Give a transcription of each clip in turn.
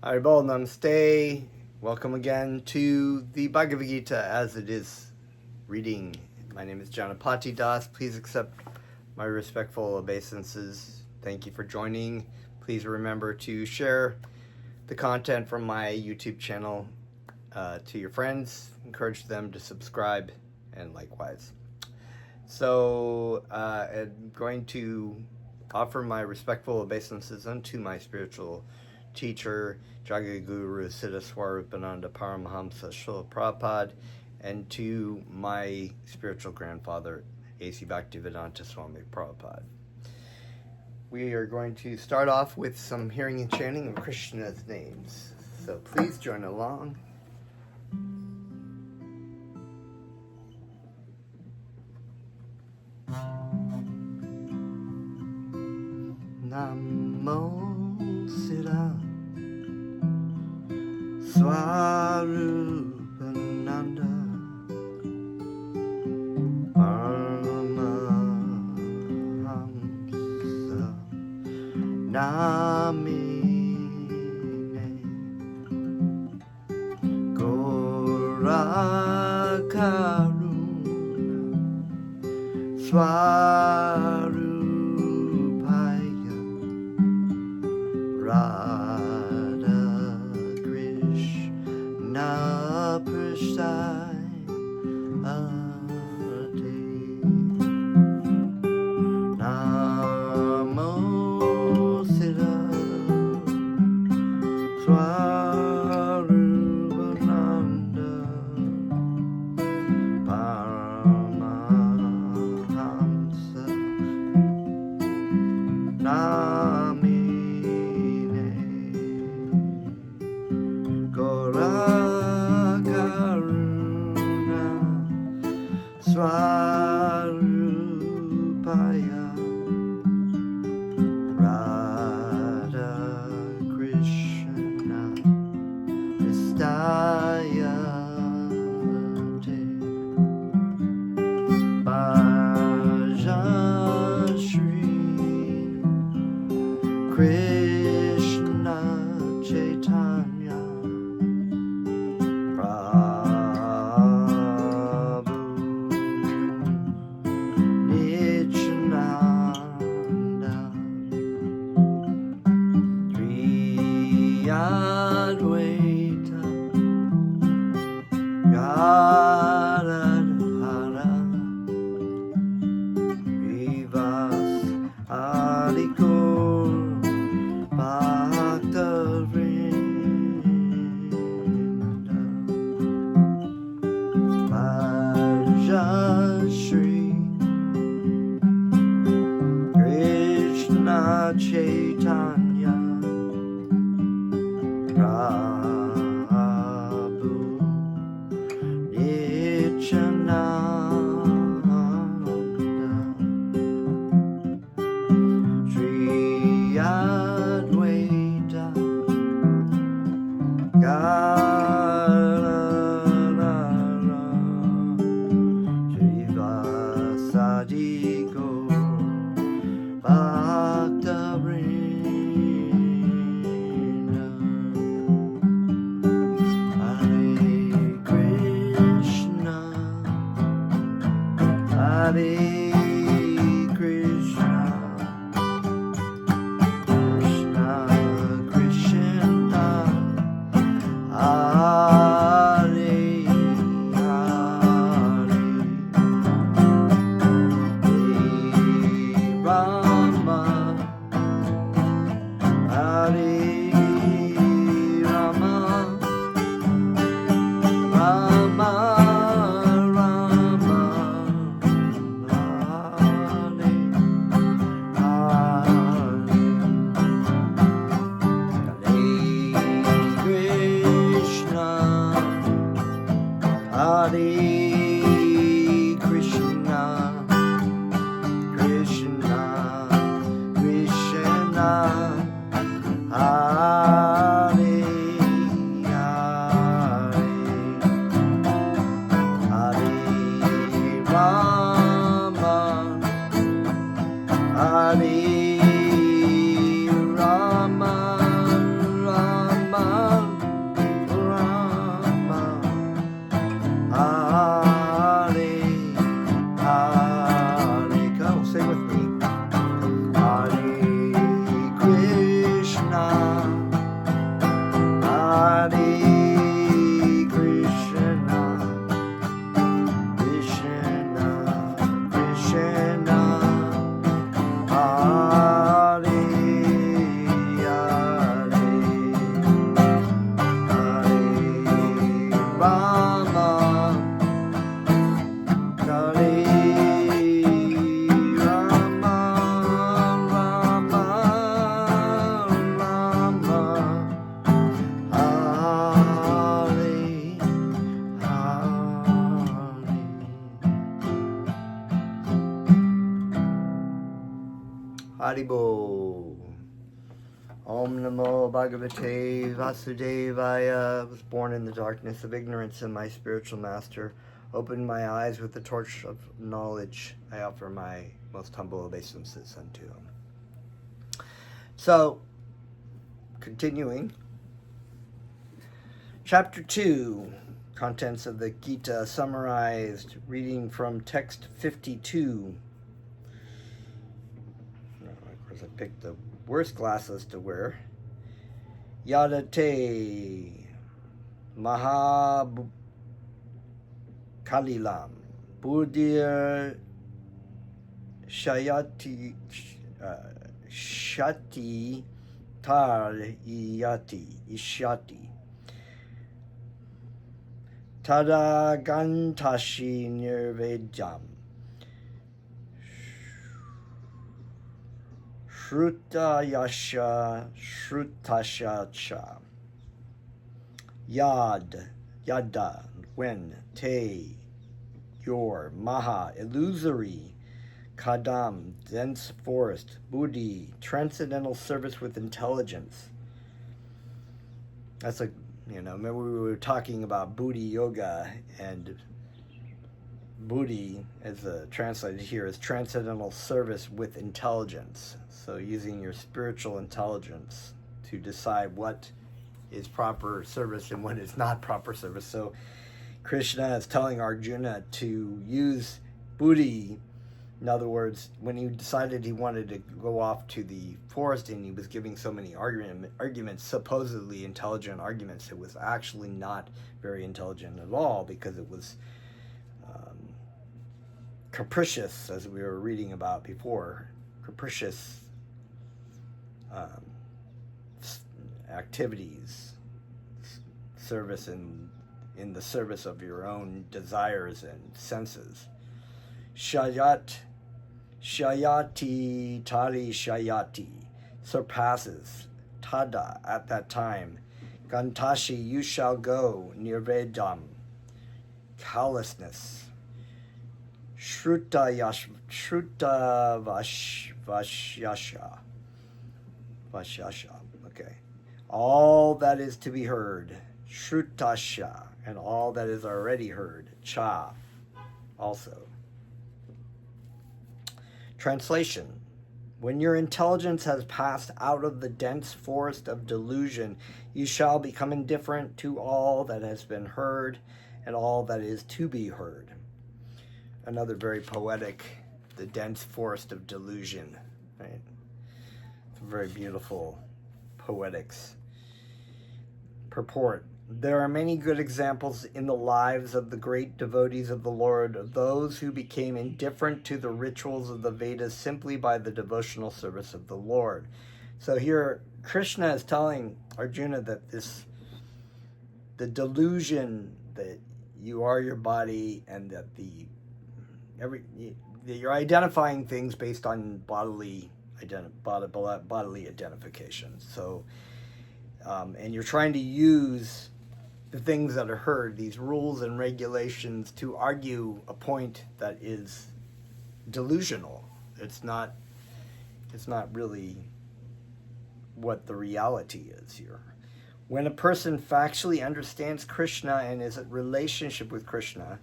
Haribol Namaste. Welcome again to the Bhagavad Gita as it is reading. My name is Janapati Das. Please accept my respectful obeisances. Thank you for joining. Please remember to share the content from my YouTube channel to your friends. Encourage them to subscribe and likewise. So I'm going to offer my respectful obeisances unto my spiritual teacher, Jagaguru Siddha Swarupananda Paramahamsa Srila Prabhupada, and to my spiritual grandfather, A.C. Bhaktivedanta Swami Prabhupada. We are going to start off with some hearing and chanting of Krishna's names. So please join along. Namo Siddha Swarupananda Paramahamsa Namine Gorakaruna Swarupaya Radha Krishna Prasad Namo Siddha Swarupananda Paramahamsa Namine Gorakaruna Swarupaya Radha Krishna Pristayate Bhaja Shri Krishna Chaitanya Prabhu Nityananda Sri Advaita Gadadhara Vivas Adikor Bhakta-vrinda Bhaja Shri Krishna Chaitanya Prabhu Nityananda Sri Advaita Gadadhara Srivasadi Gaur Bhakta-vrinda Hare Krishna Hare Krishna Krishna Krishna Hare Hare Rama Hare Rama Rama Rama Hare Hare Krishna Krishna Krishna Hare Hare Hare Rama Hare Rama Rama Krishna, Hare Krishna, Krishna Krishna, Hare Hare, Hare Rama, Hare Rama, Rama Rama, Hare Hare. Haribo. Om Namo Bhagavate Vasudevaya. I was born in the darkness of ignorance, and my spiritual master opened my eyes with the torch of knowledge. I offer my most humble obeisances unto him. So, continuing. Chapter 2, contents of the Gita summarized, reading from text 52. Of course, I picked the worst glasses to wear. Yadate Maha Kalilam Buddhir Shayati Shati Tar Ishati Tadagantashi Nirvedam Shrutayasha Shrutashacha Yada, when, te, your, maha, illusory, kadam, dense forest, buddhi, transcendental service with intelligence. That's remember we were talking about buddhi yoga, and buddhi, as translated here, is transcendental service with intelligence. So using your spiritual intelligence to decide what is proper service and what is not proper service. So Krishna is telling Arjuna to use buddhi. In other words, when he decided he wanted to go off to the forest and he was giving so many arguments, supposedly intelligent arguments, it was actually not very intelligent at all, because it was capricious, as we were reading about before, capricious activities, service in the service of your own desires and senses. Shayati tari shayati, surpasses. Tada, at that time. Gantashi, you shall go. Nirvedam, callousness. Vashyasha. Okay. All that is to be heard. Shrutasha, and all that is already heard. Cha, also. Translation. When your intelligence has passed out of the dense forest of delusion, you shall become indifferent to all that has been heard and all that is to be heard. Another very poetic, the dense forest of delusion, right? It's a very beautiful poetics. Purport. There are many good examples in the lives of the great devotees of the Lord, of those who became indifferent to the rituals of the Vedas simply by the devotional service of the Lord. So here, Krishna is telling Arjuna that the delusion that you are your body, and that you're identifying things based on bodily identification. So, and you're trying to use the things that are heard, these rules and regulations, to argue a point that is delusional. It's not really what the reality is here. When a person factually understands Krishna and is in relationship with Krishna,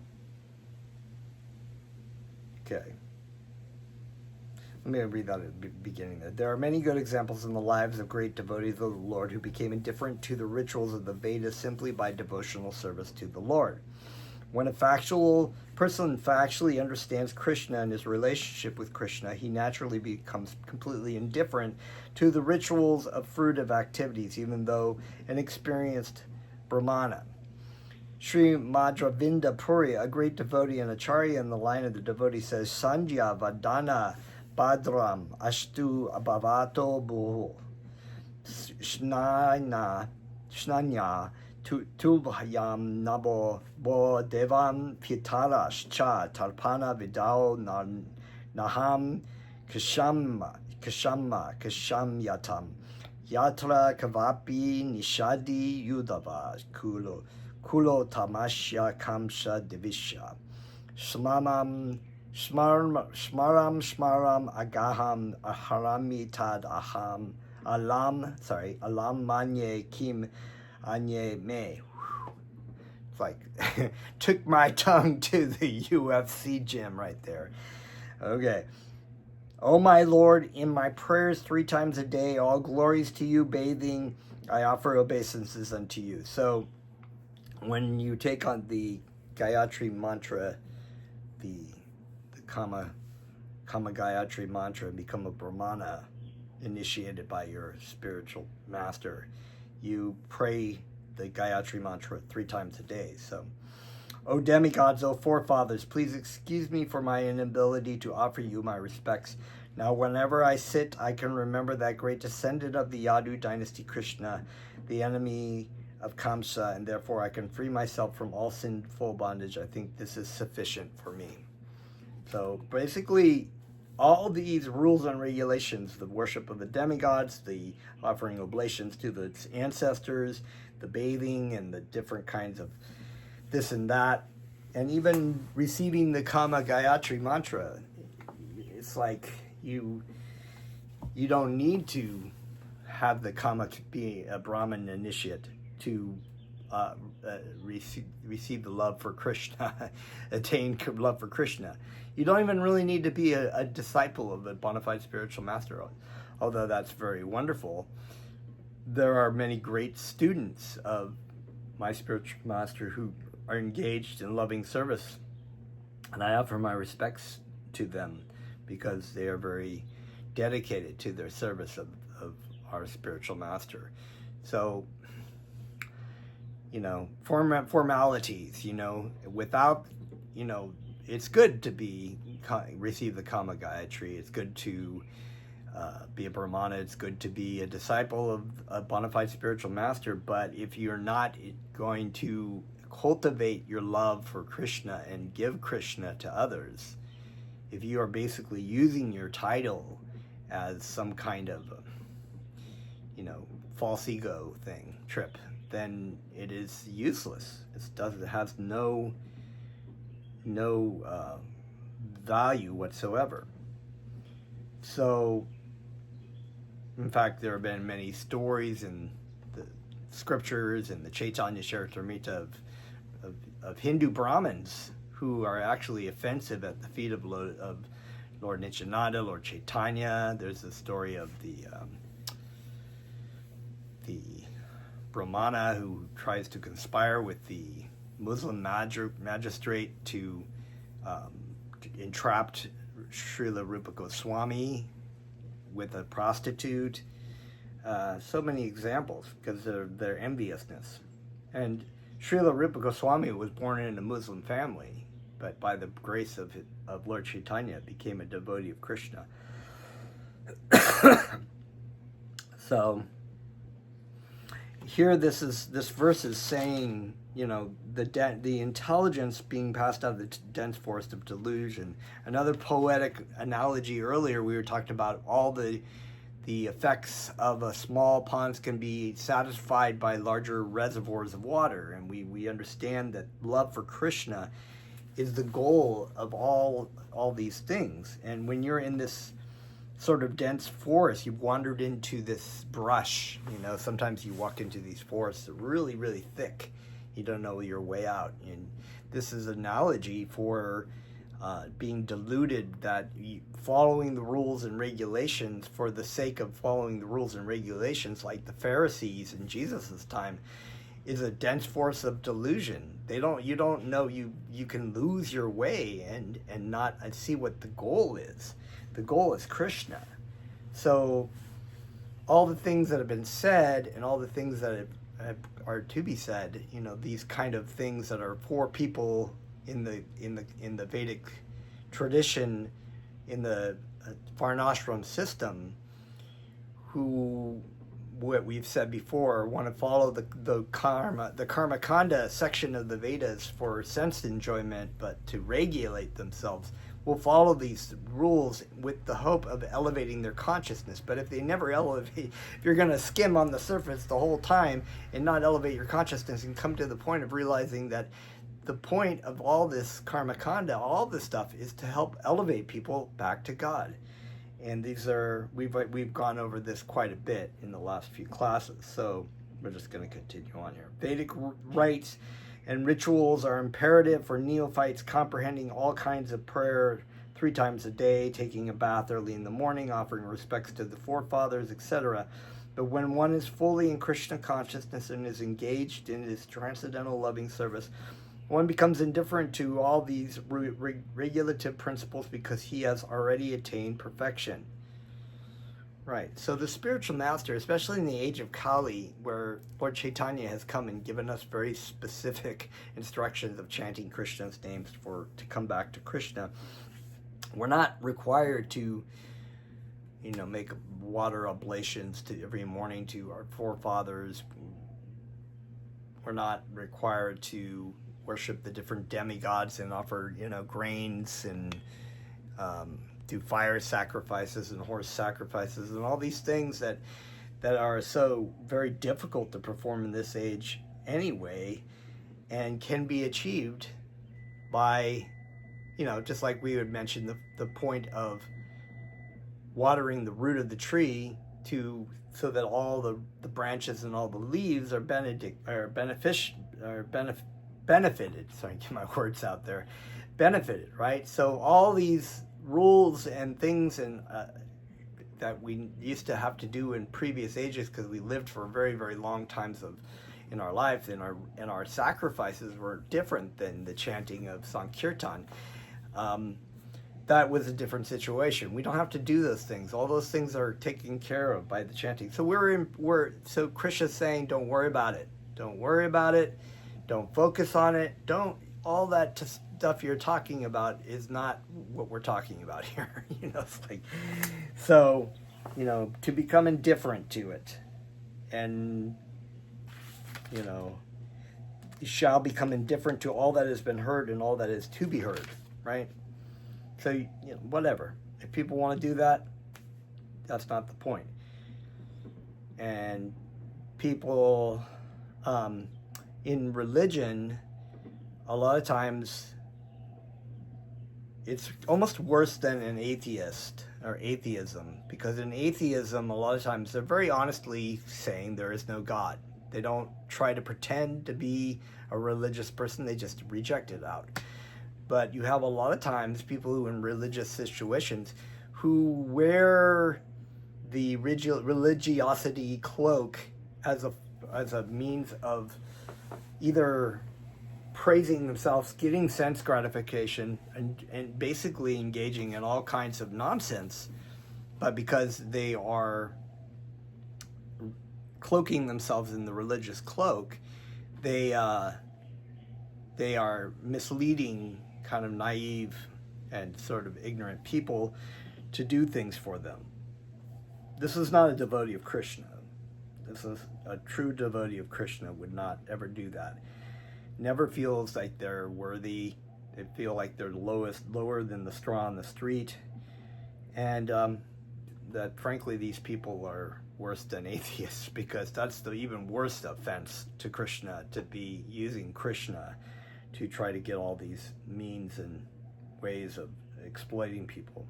okay. Let me read that at the beginning there. There are many good examples in the lives of great devotees of the Lord who became indifferent to the rituals of the Vedas simply by devotional service to the Lord. When a person factually understands Krishna and his relationship with Krishna, he naturally becomes completely indifferent to the rituals of fruitive activities, even though an experienced brahmana. Sri Madhravinda Puri, a great devotee and acharya in the line of the devotee, says, Sandhya Vadana Badram Ashtu Abhavato Bhu Shnanya Tubhayam Nabo Bo Devam Pitarash Cha Tarpana Vidao Naham Kasham Yatam Yatra Kavapi Nishadi Yudava Kulo Tamasya Kamsha Divisha Smaram Agaham Aharami Tad Alam Manye Kim Anye Me. It's like took my tongue to the UFC gym right there. Okay. O my Lord, in my prayers 3 times a day, all glories to you, bathing, I offer obeisances unto you. So when you take on the Gayatri mantra, the Kama Gayatri mantra, and become a Brahmana initiated by your spiritual master, you pray the Gayatri mantra 3 times a day. So, O demigods, O forefathers, please excuse me for my inability to offer you my respects. Now, whenever I sit, I can remember that great descendant of the Yadu dynasty, Krishna, the enemy of Kamsa, and therefore I can free myself from all sinful bondage. I think this is sufficient for me. So basically, all these rules and regulations, the worship of the demigods, the offering oblations to the ancestors, the bathing and the different kinds of this and that, and even receiving the Kama Gayatri mantra, it's like you don't need to have the Kama be a Brahmin initiate to receive the love for Krishna, attain love for Krishna. You don't even really need to be a disciple of a bona fide spiritual master, although that's very wonderful. There are many great students of my spiritual master who are engaged in loving service, and I offer my respects to them because they are very dedicated to their service of our spiritual master. So, formalities, without, it's good to receive the Kama Gayatri. It's good to be a Brahmana. It's good to be a disciple of a bona fide spiritual master. But if you're not going to cultivate your love for Krishna and give Krishna to others, if you are basically using your title as some kind of, false ego trip, then it is useless. It has no value whatsoever. So, in fact, there have been many stories in the scriptures and the Chaitanya Charitamrita of Hindu Brahmins who are actually offensive at the feet of Lord Nityananda, Lord Chaitanya. There's the story of the Brahmana who tries to conspire with the Muslim magistrate to entrap Srila Rupa Goswami with a prostitute. So many examples because of their enviousness. And Srila Rupa Goswami was born in a Muslim family, but by the grace of Lord Chaitanya became a devotee of Krishna. So here this verse is saying, the intelligence being passed out of the dense forest of delusion. Another poetic analogy earlier, we were talking about all the effects of a small ponds can be satisfied by larger reservoirs of water, and we understand that love for Krishna is the goal of all these things. And when you're in this sort of dense forest, you've wandered into this brush. Sometimes you walk into these forests that are really, really thick. You don't know your way out. And this is an analogy for being deluded, that following the rules and regulations for the sake of following the rules and regulations, like the Pharisees in Jesus' time, is a dense force of delusion. You don't know, you can lose your way and not see what the goal is. The goal is Krishna. So all the things that have been said and all the things that are to be said, these kind of things that are for people in the Vedic tradition, in the Varnashram system, who, what we've said before, want to follow the karma kanda section of the Vedas for sense enjoyment, but to regulate themselves, will follow these rules with the hope of elevating their consciousness. But if they never elevate, if you're going to skim on the surface the whole time and not elevate your consciousness and come to the point of realizing that the point of all this karma kanda, all this stuff, is to help elevate people back to God. And these are, we've gone over this quite a bit in the last few classes, so we're just going to continue on here. Vedic rites and rituals are imperative for neophytes, comprehending all kinds of prayer 3 times a day, taking a bath early in the morning, offering respects to the forefathers, etc. But when one is fully in Krishna consciousness and is engaged in his transcendental loving service, one becomes indifferent to all these regulative principles because he has already attained perfection. Right. So the spiritual master, especially in the age of Kali, where Lord Chaitanya has come and given us very specific instructions of chanting Krishna's names to come back to Krishna, we're not required to, make water oblations every morning to our forefathers. We're not required to worship the different demigods and offer, grains and do fire sacrifices and horse sacrifices and all these things that are so very difficult to perform in this age anyway, and can be achieved by, just like we would mention the point of watering the root of the tree so that all the branches and all the leaves are benefited, sorry, get my words out there, benefited, right? So all these rules and things and that we used to have to do in previous ages, because we lived for very, very long times in our lives, and our sacrifices were different than the chanting of Sankirtan. That was a different situation. We don't have to do those things. All those things are taken care of by the chanting. So so Krishna's saying, don't worry about it. Don't worry about it. Don't focus on it. All that stuff you're talking about is not what we're talking about here. It's like, so, to become indifferent to it, and, you shall become indifferent to all that has been heard and all that is to be heard, right? So, whatever. If people want to do that, that's not the point. And people, in religion, a lot of times it's almost worse than an atheist or atheism, because in atheism, a lot of times they're very honestly saying there is no God. They don't try to pretend to be a religious person, they just reject it out. But you have a lot of times people who in religious situations who wear the religiosity cloak as a means of either praising themselves, getting sense gratification, and basically engaging in all kinds of nonsense, but because they are cloaking themselves in the religious cloak, they are misleading kind of naive and sort of ignorant people to do things for them. This is not a devotee of Krishna. This is a true devotee of Krishna would not ever do that. Never feels like they're worthy. They feel like they're lower than the straw on the street. And that frankly these people are worse than atheists, because that's the even worse offense to Krishna, to be using Krishna to try to get all these means and ways of exploiting people.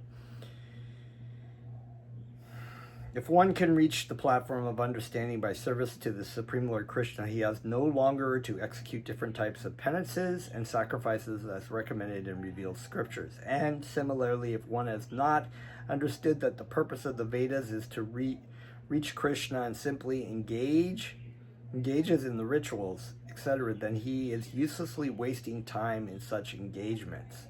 If one can reach the platform of understanding by service to the Supreme Lord Krishna, he has no longer to execute different types of penances and sacrifices as recommended in revealed scriptures. And similarly, if one has not understood that the purpose of the Vedas is to reach Krishna and simply engage engages in the rituals, etc., then he is uselessly wasting time in such engagements.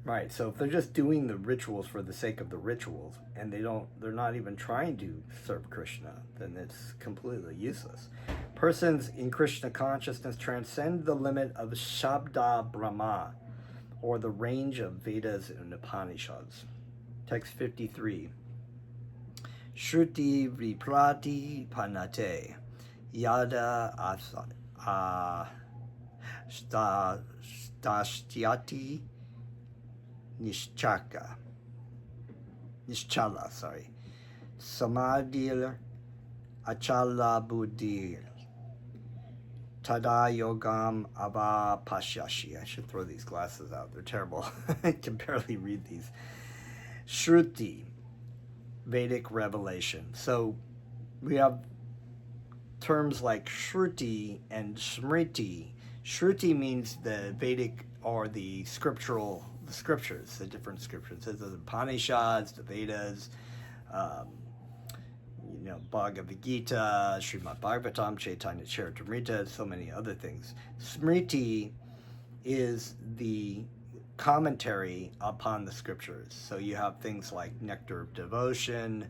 Right, so if they're just doing the rituals for the sake of the rituals, and they're not even trying to serve Krishna, then it's completely useless. Persons in Krishna consciousness transcend the limit of Shabda Brahma, or the range of Vedas and Upanishads. Text 53. Shruti viprati panate yada stashyati nischala, samadhir achala buddhir tada yogam avapashyashi. I should throw these glasses out. They're terrible. I can barely read these. Shruti, Vedic revelation. So we have terms like Shruti and Smriti. Shruti means the Vedic or the scriptures, the different scriptures. The Upanishads, the Vedas, Bhagavad Gita, Srimad Bhagavatam, Chaitanya Charitamrita, so many other things. Smriti is the commentary upon the scriptures. So you have things like Nectar of Devotion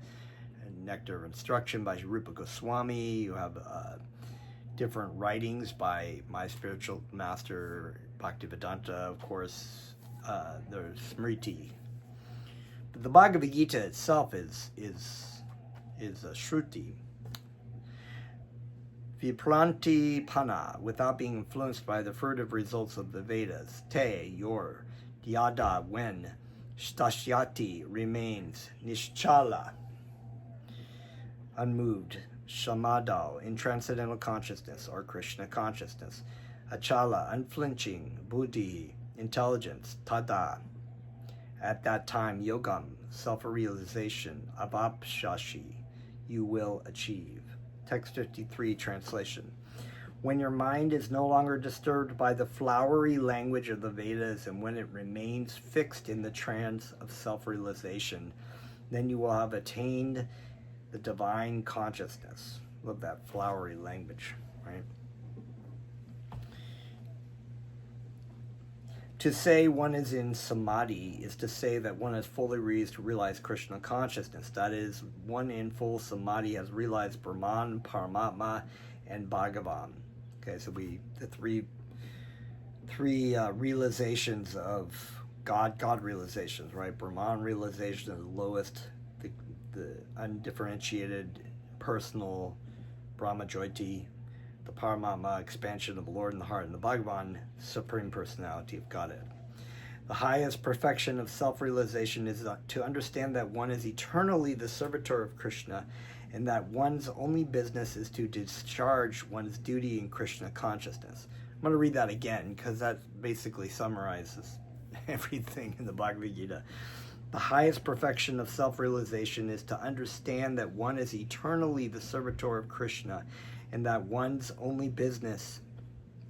and Nectar of Instruction by Rupa Goswami. You have different writings by my spiritual master Bhaktivedanta, of course. There's Smriti. But the Bhagavad Gita itself is a Shruti. Vipranti Pana, without being influenced by the furtive results of the Vedas. Te, your. Yada, when. Stashyati, remains. Nischala, unmoved. Shamadal, in transcendental consciousness or Krishna consciousness. Achala, unflinching. Buddhi, intelligence. Tada, at that time. Yogam, self-realization. Avapshashi, you will achieve. Text 53, translation. When your mind is no longer disturbed by the flowery language of the Vedas, and when it remains fixed in the trance of self-realization, then you will have attained the divine consciousness. Love that flowery language, right? To say one is in samadhi is to say that one is fully raised to realize Krishna consciousness. That is, one in full samadhi has realized Brahman, Paramatma, and Bhagavan. Okay, so the three realizations of God realizations, right? Brahman realization is the lowest, the undifferentiated, personal Brahma-jyoti, the Paramatma, expansion of the Lord in the heart, and the Bhagavan, supreme personality of Godhead. The highest perfection of self-realization is to understand that one is eternally the servitor of Krishna, and that one's only business is to discharge one's duty in Krishna consciousness. I'm going to read that again, because that basically summarizes everything in the Bhagavad Gita. The highest perfection of self-realization is to understand that one is eternally the servitor of Krishna, and that one's only business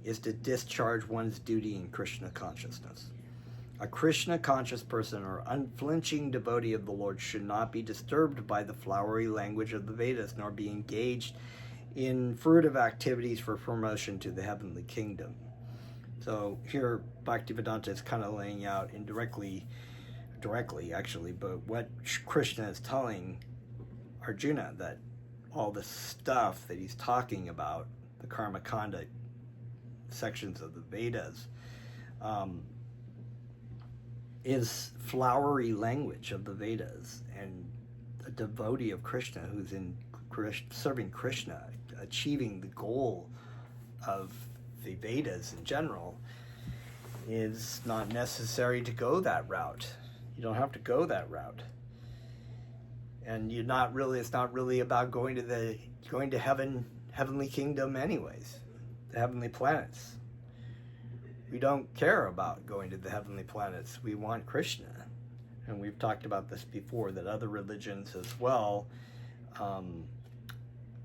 is to discharge one's duty in Krishna consciousness. A Krishna-conscious person or unflinching devotee of the Lord should not be disturbed by the flowery language of the Vedas, nor be engaged in furtive activities for promotion to the heavenly kingdom. So here, Bhaktivedanta is kind of laying out indirectly actually, but what Krishna is telling Arjuna, that all the stuff that he's talking about, the Karma Kanda sections of the Vedas, is flowery language of the Vedas, and a devotee of Krishna who's in serving Krishna, achieving the goal of the Vedas in general, is not necessary to go that route. You don't have to go that route, and it's not really about going to heavenly kingdom anyways, the heavenly planets. We don't care about going to the heavenly planets. We want Krishna. And we've talked about this before, that other religions as well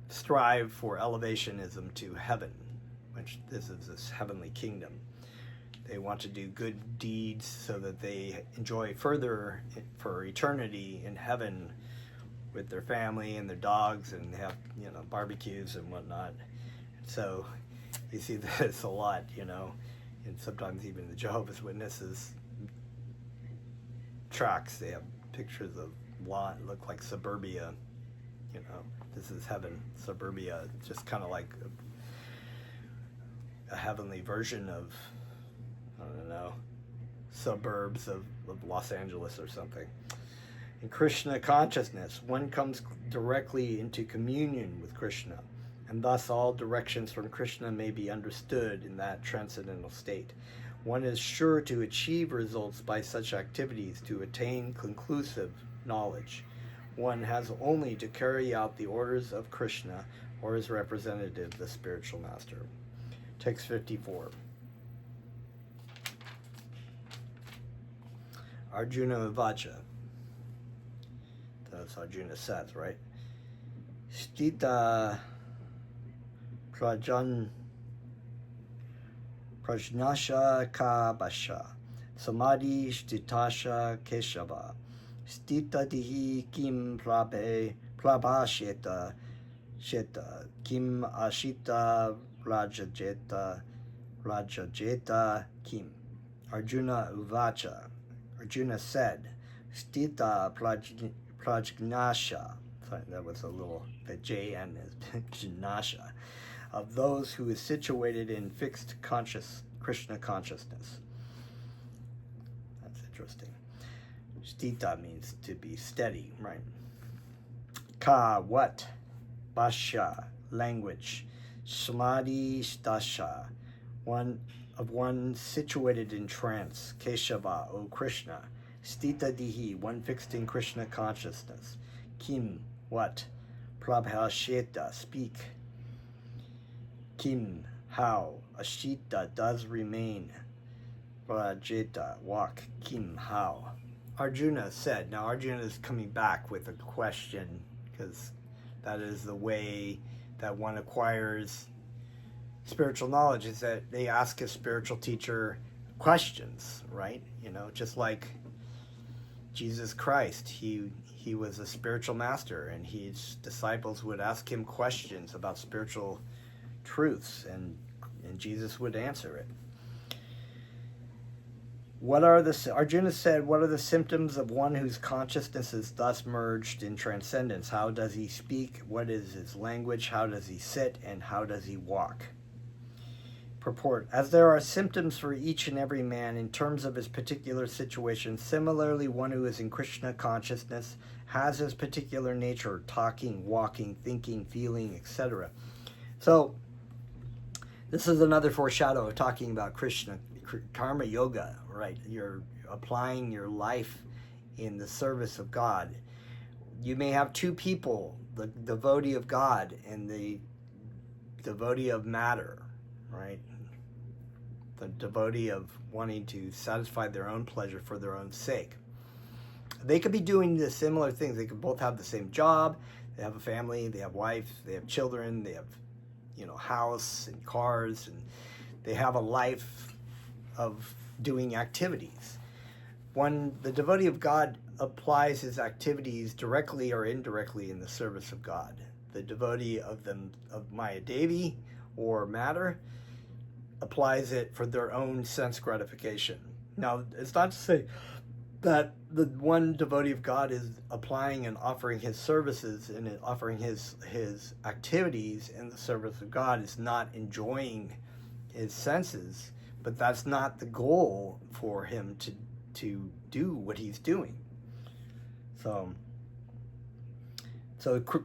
strive for elevationism to heaven, which this is this heavenly kingdom. They want to do good deeds so that they enjoy further for eternity in heaven with their family and their dogs, and have, barbecues and whatnot. So you see this a lot, and sometimes even the Jehovah's Witnesses tracks, they have pictures of lawn, look like suburbia, this is heaven, suburbia, just kind of like a heavenly version of, I don't know, suburbs of Los Angeles or something. In Krishna consciousness, one comes directly into communion with Krishna, and thus all directions from Krishna may be understood in that transcendental state. One is sure to achieve results by such activities to attain conclusive knowledge. One has only to carry out the orders of Krishna or his representative, the spiritual master. Text 54. Arjuna Vacha. That's Arjuna says, right? Stita Prajnasha ka basha, samadhi shtitasha keshava, stita dihi kim prabhasheta sheta, kim ashita rajajeta kim. Arjuna Uvacha. Arjuna said, Stita prajnasha, sorry, that was a little, the JN is Jnasha, of those who is situated in fixed Krishna consciousness. That's interesting. Stita means to be steady, right? Ka, what? Basha, language. Samadhi, stasha, one situated in trance. Keshava, O Krishna. Stita dihi, one fixed in Krishna consciousness. Kim, what? Prabhasheta, speak. Kim, how? Ashita, does remain. Rajeta, walk. Kim, how? Arjuna said. Now Arjuna is coming back with a question, because that is the way that one acquires spiritual knowledge, is that they ask a spiritual teacher questions, right? Just like Jesus Christ, he was a spiritual master, and his disciples would ask him questions about spiritual truths, and Jesus would answer it. Arjuna said, what are the symptoms of one whose consciousness is thus merged in transcendence? How does he speak? What is his language? How does he sit? And how does he walk? Purport. As there are symptoms for each and every man in terms of his particular situation, similarly one who is in Krishna consciousness has his particular nature, talking, walking, thinking, feeling, etc. So, this is another foreshadow of talking about Krishna, karma yoga, right? You're applying your life in the service of God. You may have two people, the devotee of God and the devotee of matter, right? The devotee of wanting to satisfy their own pleasure for their own sake. They could be doing the similar things. They could both have the same job. They have a family. They have wife. They have children. They have, house and cars, and they have a life of doing activities. The devotee of God applies his activities directly or indirectly in the service of God. The devotee of Maya Devi or matter applies it for their own sense gratification. Now, it's not to say that the one devotee of God is applying and offering his services and offering his activities in the service of God is not enjoying his senses, but that's not the goal for him to do what he's doing. So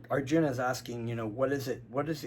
Arjuna is asking, what is it?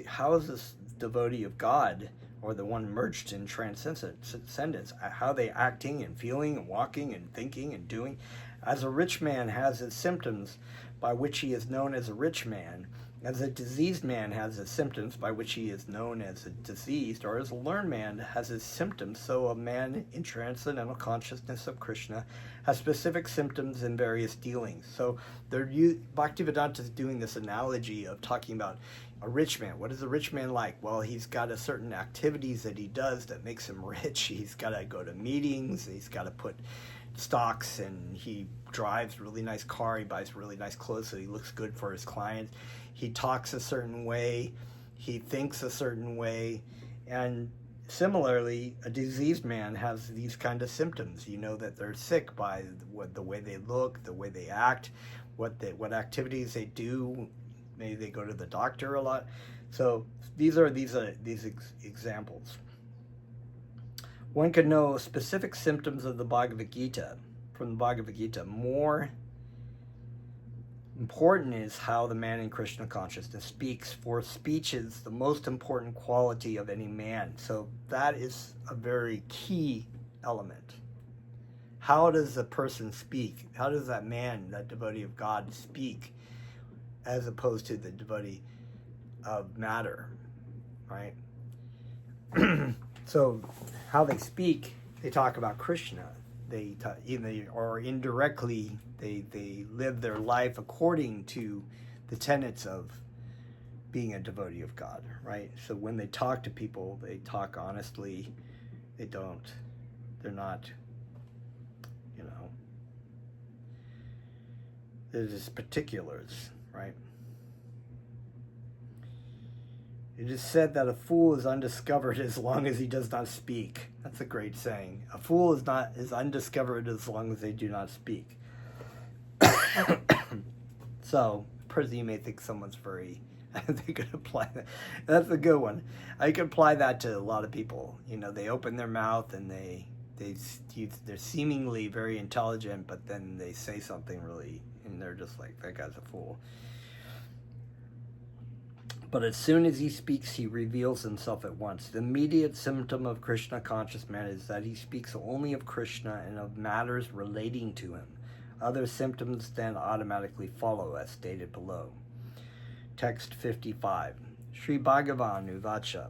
How is this devotee of God, or the one merged in transcendence, how are they acting and feeling and walking and thinking and doing? As a rich man has his symptoms by which he is known as a rich man, as a diseased man has his symptoms by which he is known as a diseased, or as a learned man has his symptoms, so a man in transcendental consciousness of Krishna has specific symptoms in various dealings. So Bhaktivedanta is doing this analogy of talking about a rich man. What is a rich man like? Well, he's got a certain activities that he does that makes him rich. He's got to go to meetings. He's got to put stocks, and he drives a really nice car, he buys really nice clothes so he looks good for his clients. He talks a certain way, he thinks a certain way, and similarly, a diseased man has these kind of symptoms. You know that they're sick by the way they look, the way they act, what activities they do. Maybe they go to the doctor a lot. So these examples. One could know specific symptoms of the Bhagavad Gita from the Bhagavad Gita. More important is how the man in Krishna consciousness speaks, for speech is the most important quality of any man. So that is a very key element. How does a person speak? How does that man, that devotee of God, speak as opposed to the devotee of matter, right? So how they speak, they talk about Krishna. They or indirectly they live their life according to the tenets of being a devotee of God, right? So when they talk to people, they talk honestly. They're not, there's just particulars, right? It is said that a fool is undiscovered as long as he does not speak. That's a great saying. A fool is undiscovered as long as they do not speak. So, person, you may think someone's very, they could apply that. That's a good one. I could apply that to a lot of people. They open their mouth and they're seemingly very intelligent, but then they say something really, and they're just like, that guy's a fool. But as soon as he speaks, he reveals himself at once. The immediate symptom of Krishna conscious man is that he speaks only of Krishna and of matters relating to him. Other symptoms then automatically follow, as stated below. Text 55. Sri Bhagavan Uvacha.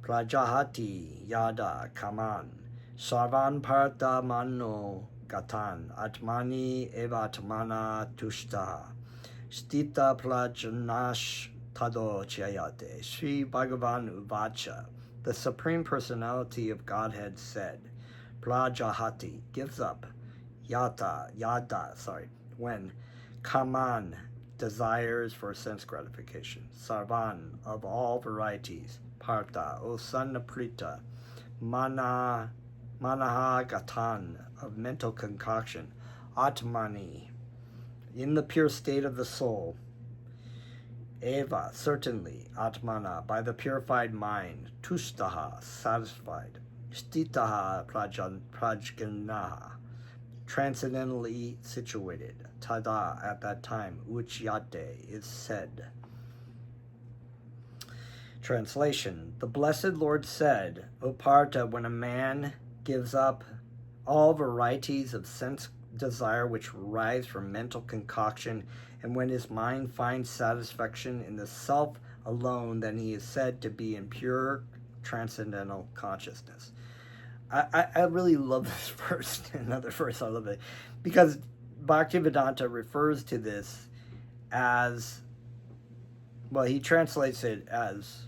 Prajahati yada kaman sarvan parta mano gatan atmani evatmana tushtaha. Stita prajanash tado chayate. Sri Bhagavan Uvacha. The Supreme Personality of Godhead said, Prajahati gives up, when kaman desires for sense gratification, sarvan of all varieties, parta o sannaprita, manaha gatan of mental concoction, atmani in the pure state of the soul, eva certainly, atmana by the purified mind, tushtaha satisfied, stitaha prajganaha transcendently situated, tada at that time, uchyate is said. Translation. The Blessed Lord said, O Partha, when a man gives up all varieties of sense desire which arise from mental concoction, and when his mind finds satisfaction in the self alone, then he is said to be in pure transcendental consciousness. I really love this verse. Another verse I love it, because Bhaktivedanta refers to this as, well, he translates it as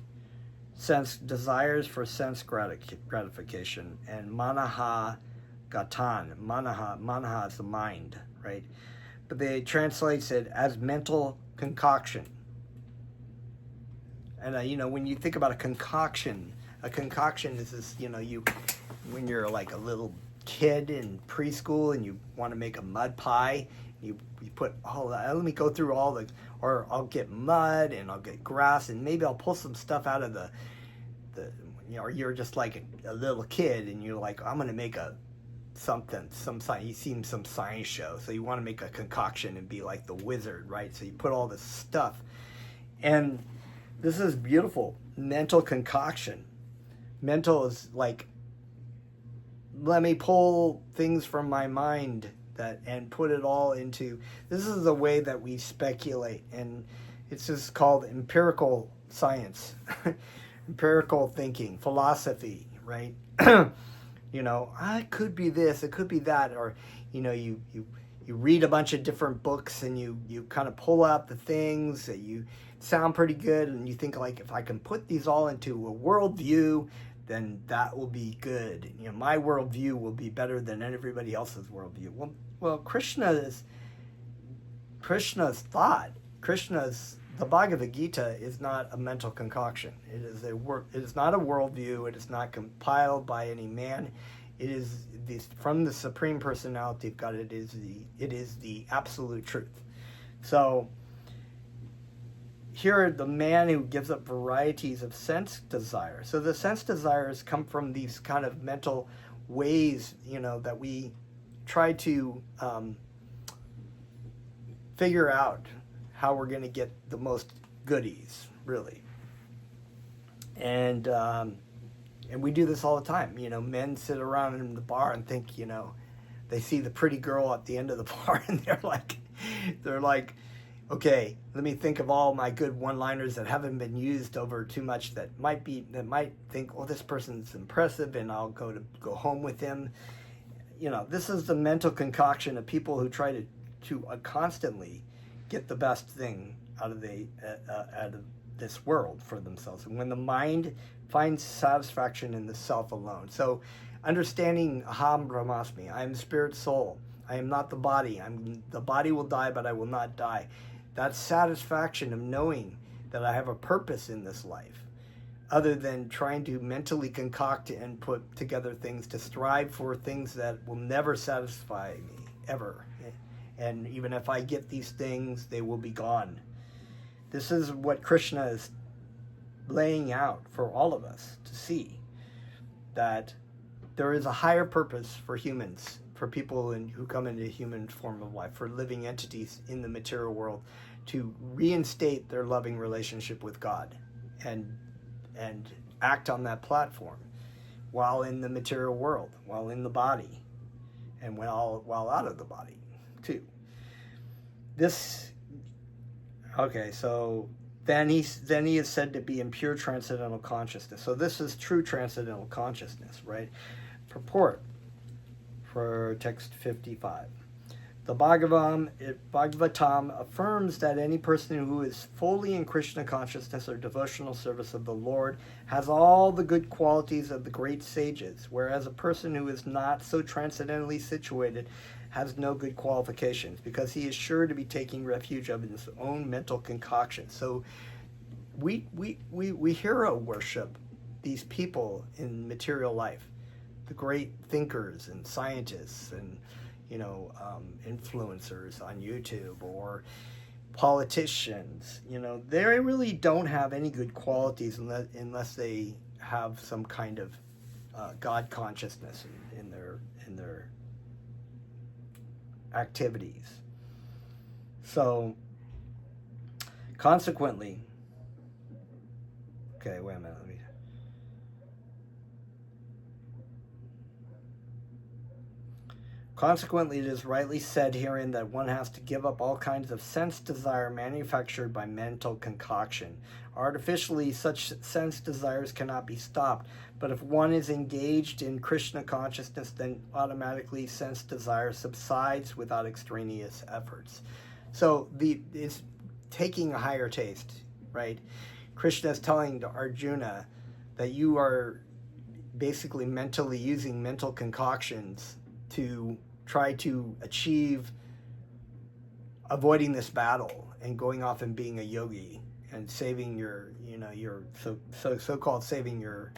sense desires for sense gratification, and manaha gatan. Manaha is the mind, right? But they translates it as mental concoction. And when you think about a concoction is this, when you're like a little kid in preschool and you want to make a mud pie, you put all that, let me go through all the, or I'll get mud and I'll get grass and maybe I'll pull some stuff out of the or you're just like a little kid and you're like, I'm going to make some science, you've seen some science show, so you want to make a concoction and be like the wizard, right? So you put all this stuff, and this is beautiful. Mental concoction. Mental is like, let me pull things from my mind and put it all into, this is the way that we speculate, and it's just called empirical science. Empirical thinking, philosophy, right? It could be this, it could be that, or you read a bunch of different books and you kind of pull out the things that you sound pretty good, and you think, like, if I can put these all into a worldview, then that will be good. You know, my worldview will be better than everybody else's worldview. Well, Krishna's thought, the Bhagavad Gita is not a mental concoction. It is not a worldview. It is not compiled by any man. It is from the Supreme Personality of God. It is the absolute truth. So here, the man who gives up varieties of sense desire. So the sense desires come from these kind of mental ways, that we try to figure out how we're going to get the most goodies, really. And we do this all the time. Men sit around in the bar and think, they see the pretty girl at the end of the bar, and they're like, okay, let me think of all my good one-liners that haven't been used over too much that might think, well, this person's impressive, and I'll go home with him. This is the mental concoction of people who try to constantly get the best thing out of this world for themselves. And when the mind finds satisfaction in the self alone. So understanding Aham Brahmasmi, I am spirit soul. I am not the body. The body will die, but I will not die. That satisfaction of knowing that I have a purpose in this life, other than trying to mentally concoct and put together things to strive for things that will never satisfy me, ever. And even if I get these things, they will be gone. This is what Krishna is laying out for all of us to see, that there is a higher purpose for humans, for people who come into a human form of life, for living entities in the material world, to reinstate their loving relationship with God and act on that platform while in the material world, while in the body, and while out of the body too. So then he is said to be in pure transcendental consciousness. So this is true transcendental consciousness, right? Purport for text 55. The Bhagavatam affirms that any person who is fully in Krishna consciousness or devotional service of the Lord has all the good qualities of the great sages, whereas a person who is not so transcendently situated has no good qualifications, because he is sure to be taking refuge of his own mental concoction. So we hero worship these people in material life, the great thinkers and scientists and influencers on YouTube, or politicians. They really don't have any good qualities unless they have some kind of God consciousness in their activities. So consequently, okay, wait a minute, Consequently, it is rightly said herein that one has to give up all kinds of sense desire manufactured by mental concoction. Artificially, such sense desires cannot be stopped, but if one is engaged in Krishna consciousness, then automatically sense desire subsides without extraneous efforts. So it's taking a higher taste, right? Krishna is telling Arjuna that you are basically mentally using mental concoctions to try to achieve avoiding this battle and going off and being a yogi and saving your so-called saving your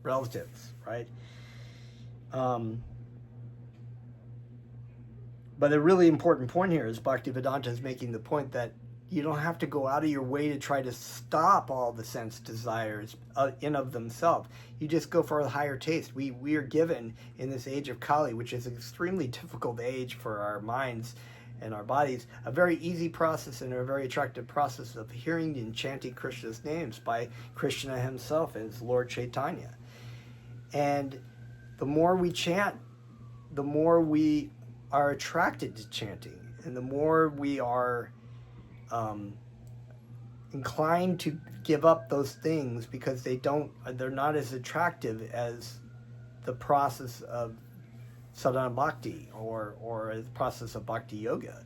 relatives, right? But a really important point here is Bhaktivedanta is making the point that you don't have to go out of your way to try to stop all the sense desires in of themselves. You just go for a higher taste. We are given in this age of Kali, which is an extremely difficult age for our minds and our bodies, a very easy process and a very attractive process of hearing and chanting Krishna's names by Krishna himself as Lord Chaitanya. And the more we chant, the more we are attracted to chanting, and the more we are inclined to give up those things because they're not as attractive as the process of sadhana bhakti or the process of bhakti yoga,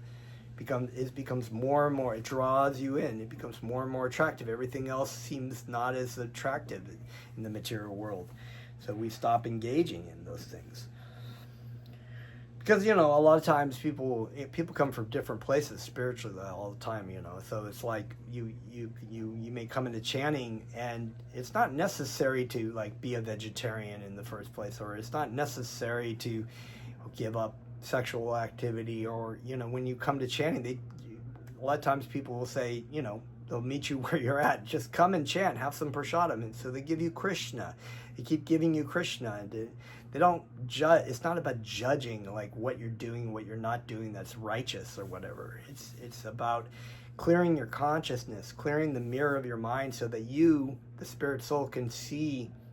becomes more and more, it draws you in, it becomes more and more attractive. Everything else seems not as attractive in the material world. So we stop engaging in those things. Because, a lot of times people come from different places spiritually all the time, So it's like you may come into chanting, and it's not necessary to like be a vegetarian in the first place, or it's not necessary to give up sexual activity, or when you come to chanting, a lot of times people will say, they'll meet you where you're at. Just come and chant, have some prasadam, and so they give you Krishna. They keep giving you Krishna, and they don't judge. It's not about judging like what you're doing, what you're not doing that's righteous or whatever. It's about clearing your consciousness, clearing the mirror of your mind, so that you, the spirit soul, can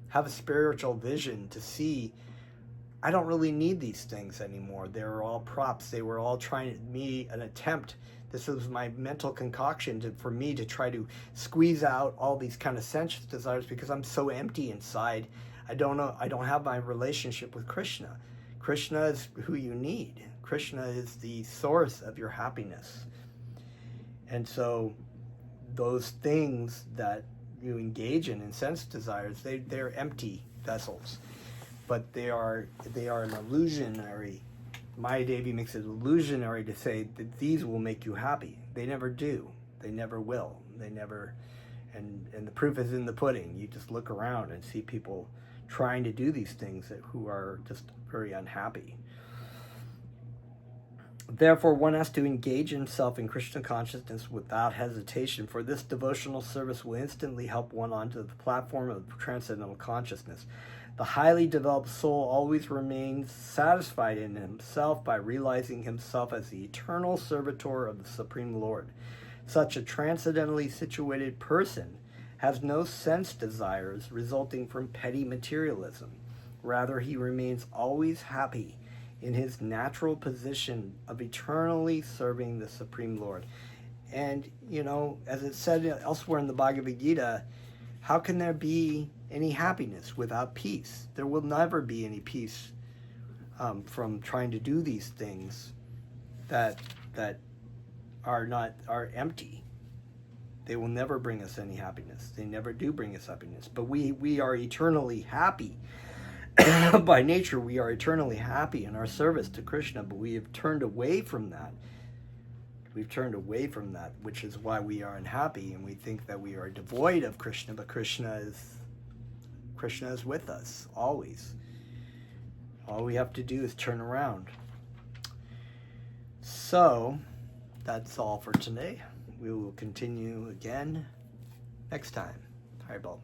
have a spiritual vision to see, I don't really need these things anymore. They were all props. They were all an attempt. This was my mental concoction for me to try to squeeze out all these kind of sensuous desires, because I'm so empty inside. I don't have my relationship with Krishna. Krishna is who you need. Krishna is the source of your happiness. And so those things that you engage in sense desires, they're empty vessels. But they are an illusionary. Maya Devi makes it illusionary to say that these will make you happy. They never do. They never will. They never. And the proof is in the pudding. You just look around and see people trying to do these things who are just very unhappy. Therefore, one has to engage himself in Krishna consciousness without hesitation, for this devotional service will instantly help one onto the platform of transcendental consciousness. The highly developed soul always remains satisfied in himself by realizing himself as the eternal servitor of the Supreme Lord. Such a transcendentally situated person has no sense desires resulting from petty materialism. Rather, he remains always happy in his natural position of eternally serving the Supreme Lord. And, as it said elsewhere in the Bhagavad Gita, how can there be any happiness without peace? There will never be any peace from trying to do these things that are empty. They will never bring us any happiness. They never do bring us happiness. But we are eternally happy. By nature, we are eternally happy in our service to Krishna, but we have turned away from that. We've turned away from that, which is why we are unhappy, and we think that we are devoid of Krishna, but Krishna is with us, always. All we have to do is turn around. So, that's all for today. We will continue again next time. Haribol.